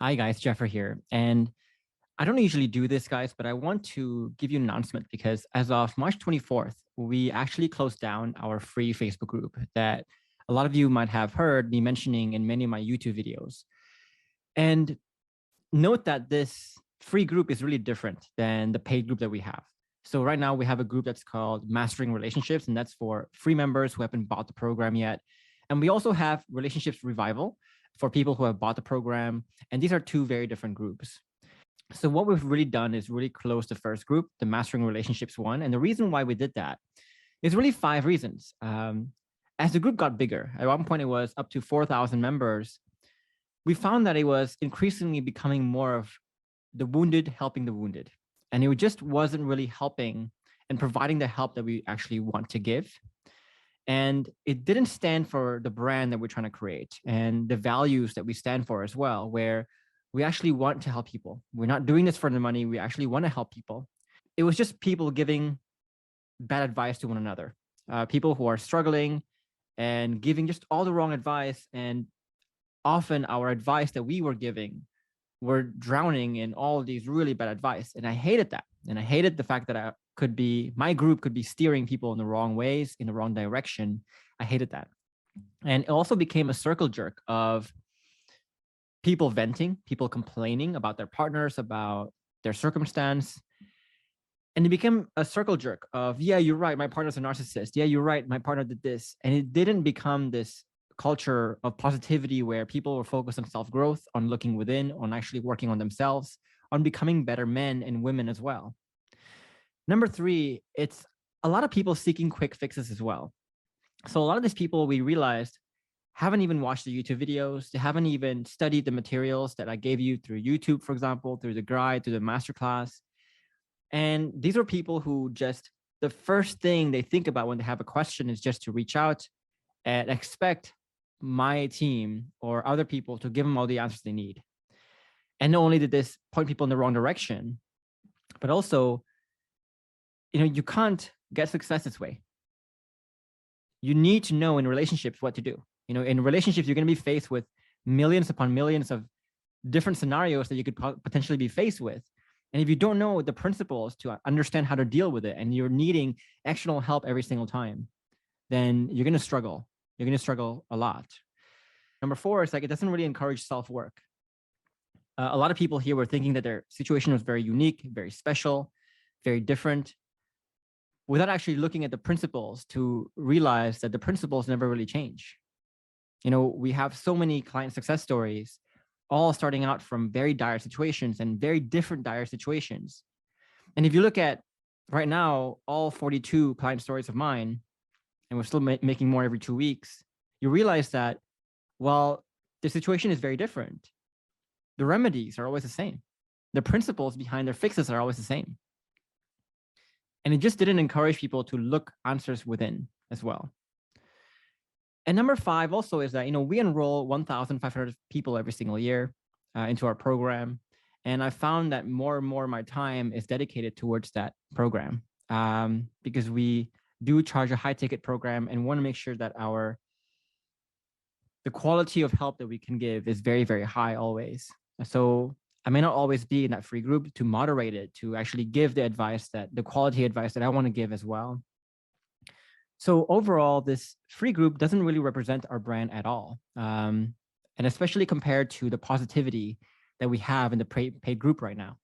Hi guys, Jeffrey here. And I don't usually do this, guys, but I want to give you an announcement because as of March 24th, we actually closed down our free Facebook group that a lot of you might have heard me mentioning in many of my YouTube videos. And note that this free group is really different than the paid group that we have. So right now we have a group that's called Mastering Relationships, and that's for free members who haven't bought the program yet. And we also have Relationships Revival for people who have bought the program. And these are two very different groups. So what we've really done is really close the first group, the Mastering Relationships one. And the reason why we did that is really 5 reasons. As the group got bigger, at one point it was up to 4,000 members, we found that it was increasingly becoming more of the wounded helping the wounded. And it just wasn't really helping and providing the help that we actually want to give. And it didn't stand for the brand that we're trying to create and the values that we stand for as well, where we actually want to help people. We're not doing this for the money. We actually want to help people. It was just people giving bad advice to one another, people who are struggling and giving just all the wrong advice. And often our advice that we were giving were drowning in all these really bad advice. And I hated that. And I hated the fact that my group could be steering people in the wrong ways, in the wrong direction. I hated that. And it also became a circle jerk of people venting, people complaining about their partners, about their circumstance. And it became a circle jerk of, yeah, you're right, my partner's a narcissist. Yeah, you're right, my partner did this. And it didn't become this culture of positivity where people were focused on self-growth, on looking within, on actually working on themselves, on becoming better men and women as well. Number 3, it's a lot of people seeking quick fixes as well. So a lot of these people, we realized, haven't even watched the YouTube videos. They haven't even studied the materials that I gave you through YouTube, for example, through the guide, through the masterclass. And these are people who just, the first thing they think about when they have a question is just to reach out and expect my team or other people to give them all the answers they need. And not only did this point people in the wrong direction, but also, you can't get success this way. You need to know in relationships what to do. In relationships, you're going to be faced with millions upon millions of different scenarios that you could potentially be faced with. And if you don't know the principles to understand how to deal with it, and you're needing external help every single time, then you're going to struggle. You're going to struggle a lot. Number 4 is it doesn't really encourage self-work. A lot of people here were thinking that their situation was very unique, very special, very different, without actually looking at the principles to realize that the principles never really change. We have so many client success stories, all starting out from very dire situations and very different dire situations. And if you look at right now, all 42 client stories of mine, and we're still making more every 2 weeks, you realize that while the situation is very different, the remedies are always the same. The principles behind their fixes are always the same. And it just didn't encourage people to look answers within as well. And number 5 also is that, we enroll 1,500 people every single year into our program. And I found that more and more of my time is dedicated towards that program because we do charge a high ticket program and want to make sure that the quality of help that we can give is very, very high always. So I may not always be in that free group to moderate it, to actually give the quality advice that I want to give as well. So overall, this free group doesn't really represent our brand at all. And especially compared to the positivity that we have in the paid group right now.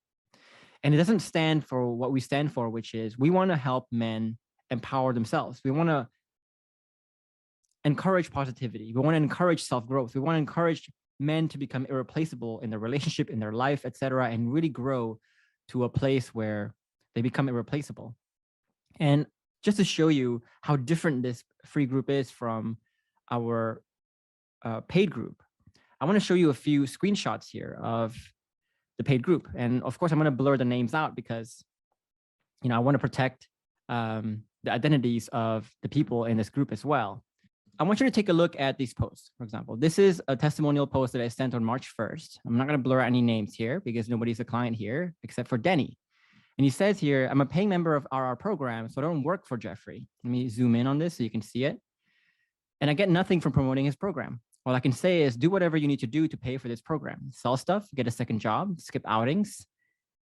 And it doesn't stand for what we stand for, which is we want to help men empower themselves. We want to encourage positivity. We want to encourage self-growth. We want to encourage men to become irreplaceable in their relationship, in their life, etc., and really grow to a place where they become irreplaceable. And just to show you how different this free group is from our paid group, I want to show you a few screenshots here of the paid group. And of course, I'm going to blur the names out because, I want to protect the identities of the people in this group as well. I want you to take a look at these posts. For example, this is a testimonial post that I sent on March 1st. I'm not going to blur any names here because nobody's a client here except for Denny. And he says here, I'm a paying member of RR program, so I don't work for Jeffrey. Let me zoom in on this so you can see it. And I get nothing from promoting his program. All I can say is do whatever you need to do to pay for this program. Sell stuff, get a second job, skip outings.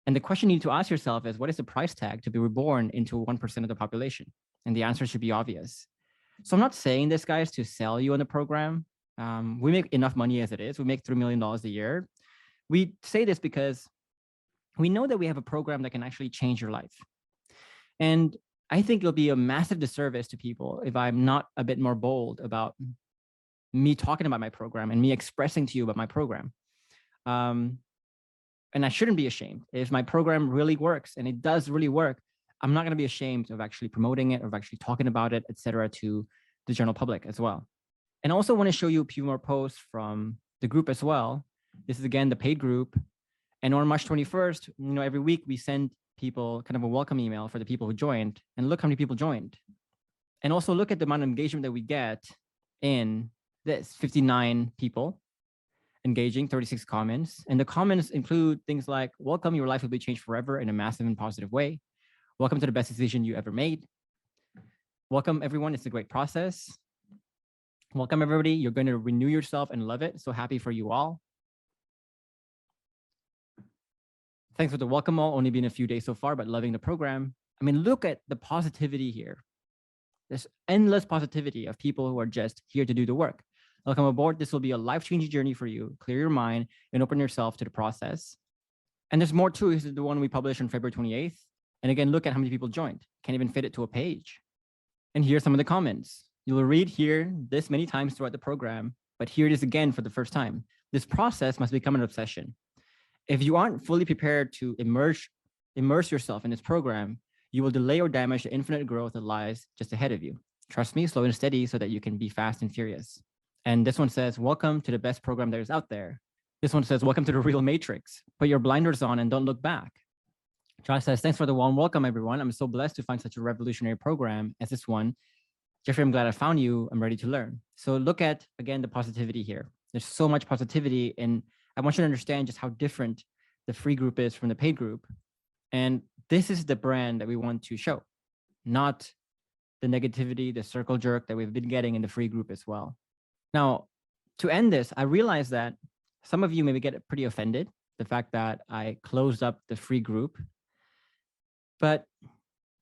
And the question you need to ask yourself is, what is the price tag to be reborn into 1% of the population? And the answer should be obvious. So I'm not saying this, guys, to sell you on the program. We make enough money as it is. We make $3 million a year. We say this because we know that we have a program that can actually change your life. And I think it'll be a massive disservice to people if I'm not a bit more bold about me talking about my program and me expressing to you about my program. And I shouldn't be ashamed. If my program really works, and it does really work, I'm not going to be ashamed of actually promoting it, of actually talking about it, etc., to the general public as well. And I also want to show you a few more posts from the group as well. This is again the paid group. And on March 21st, every week we send people kind of a welcome email for the people who joined, and look how many people joined. And also look at the amount of engagement that we get in this: 59 people engaging, 36 comments. And the comments include things like, welcome, your life will be changed forever in a massive and positive way. Welcome to the best decision you ever made. Welcome, everyone. It's a great process. Welcome, everybody. You're going to renew yourself and love it. So happy for you all. Thanks for the welcome all. Only been a few days so far, but loving the program. I mean, look at the positivity here. There's endless positivity of people who are just here to do the work. Welcome aboard. This will be a life-changing journey for you. Clear your mind and open yourself to the process. And there's more too. This is the one we published on February 28th. And again, look at how many people joined. Can't even fit it to a page. And here's some of the comments. You will read here this many times throughout the program, but here it is again for the first time. This process must become an obsession. If you aren't fully prepared to immerse yourself in this program, you will delay or damage the infinite growth that lies just ahead of you. Trust me, slow and steady so that you can be fast and furious. And this one says, welcome to the best program there is out there. This one says, welcome to the real matrix. Put your blinders on and don't look back. Josh says, thanks for the warm welcome, everyone. I'm so blessed to find such a revolutionary program as this one. Jeffrey, I'm glad I found you. I'm ready to learn. So look at, again, the positivity here. There's so much positivity, and I want you to understand just how different the free group is from the paid group. And this is the brand that we want to show, not the negativity, the circle jerk that we've been getting in the free group as well. Now, to end this, I realize that some of you maybe get pretty offended, the fact that I closed up the free group. But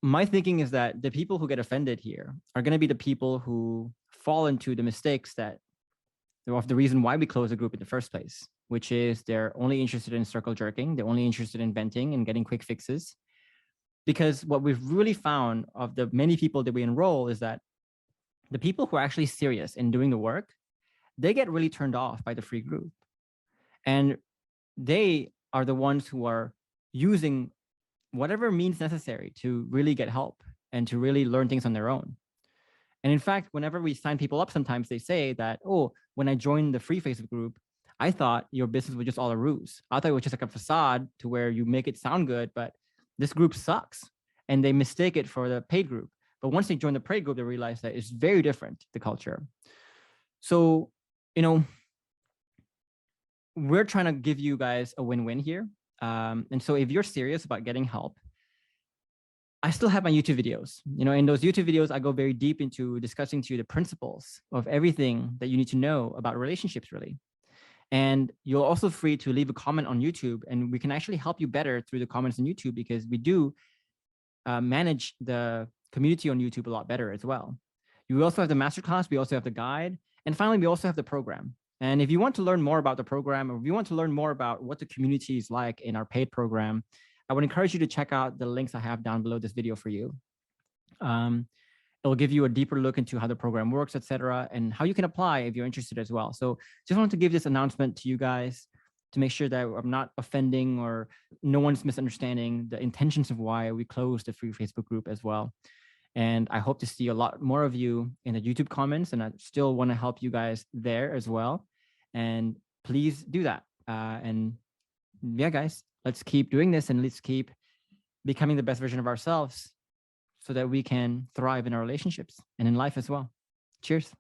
my thinking is that the people who get offended here are going to be the people who fall into the mistakes that of the reason why we closed the group in the first place, which is they're only interested in circle jerking. They're only interested in venting and getting quick fixes. Because what we've really found of the many people that we enroll is that the people who are actually serious in doing the work, they get really turned off by the free group. And they are the ones who are using whatever means necessary to really get help and to really learn things on their own. And in fact, whenever we sign people up, sometimes they say that, oh, when I joined the free Facebook group, I thought your business was just all a ruse. I thought it was just like a facade to where you make it sound good, but this group sucks. And they mistake it for the paid group. But once they join the paid group, they realize that it's very different, the culture. So, we're trying to give you guys a win-win here. And so if you're serious about getting help, I still have my YouTube videos. In those YouTube videos, I go very deep into discussing to you the principles of everything that you need to know about relationships, really. And you're also free to leave a comment on YouTube, and we can actually help you better through the comments on YouTube, because we do manage the community on YouTube a lot better as well. You also have the masterclass. We also have the guide. And finally, we also have the program. And if you want to learn more about the program, or if you want to learn more about what the community is like in our paid program, I would encourage you to check out the links I have down below this video for you. It will give you a deeper look into how the program works, etc., and how you can apply if you're interested as well. So just wanted to give this announcement to you guys to make sure that I'm not offending or no one's misunderstanding the intentions of why we closed the free Facebook group as well. And I hope to see a lot more of you in the YouTube comments, and I still want to help you guys there as well. And please do that. And yeah, guys, let's keep doing this, and let's keep becoming the best version of ourselves so that we can thrive in our relationships and in life as well. Cheers.